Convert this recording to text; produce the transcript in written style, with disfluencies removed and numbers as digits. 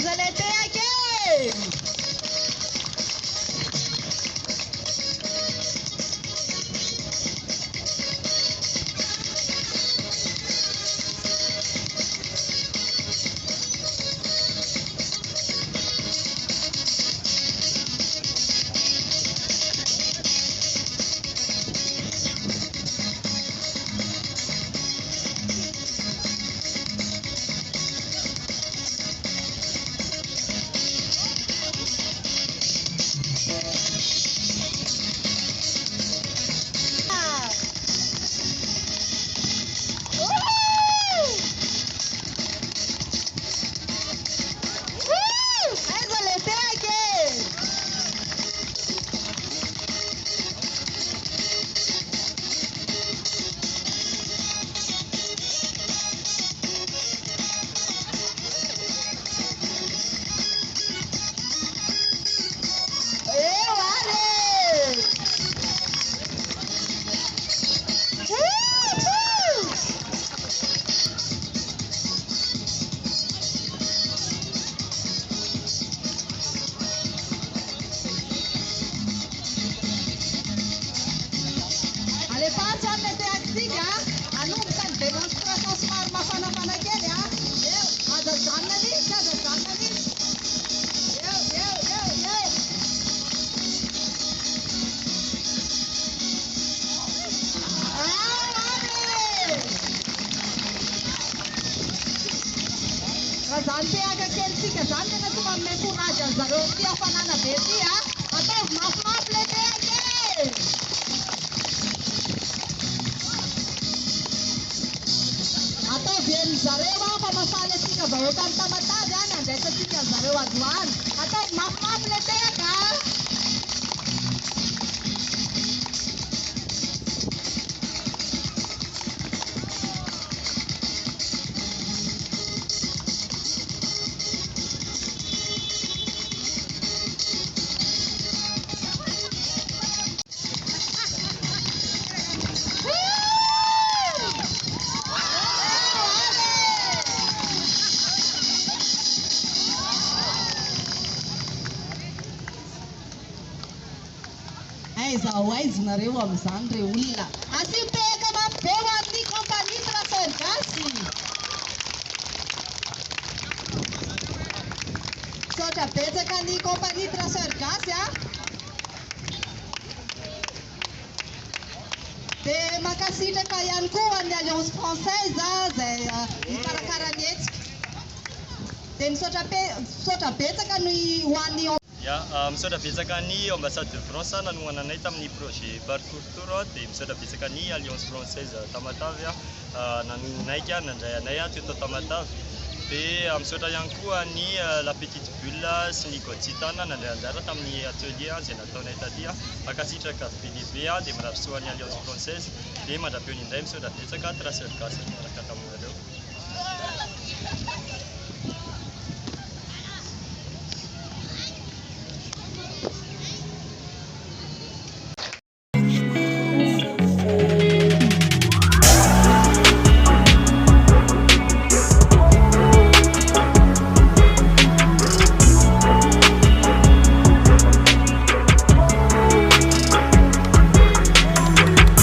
Aiza lehibe ake! Zany tehaka kelitsika zany tena tsy manome courage an'zareo ty hafanana be ty a. Atao mafimafy le tehaka e! Atao vien'zareo a fa mafana antsika vahoaka ny Tamatave any andraisantsika an'zareo adoany. Atao mafimafy le tehaka! Aiza izinareo amin'izany re olona. Asio tehaka mafy be ho an'ny compagnie Traceur Gasy. Misaotra betsaka ny compagnie Traceur Gasy a. Dia mankasitraka ihany koa ny alliance française izay hikarakara ny hetsika. Dia misaotra betsaka ho an'ny misaotra betsaka ny ambassade de France nanoana anay tamin'ny projet parcours tour dia misaotra betsaka ny alliance française Tamatave nanonaika nandray anay teto Tamatave. Dia misaotra ihany koa ny la petite bulle sy ny godzitana nandray anjara tamin'ny atelier izay nataonay taty mankasitraka be dia mandrapisoa ny alliance française dia mandrapeo ny indray misaotra betsaka Traceur Gasy miaraka taminareo.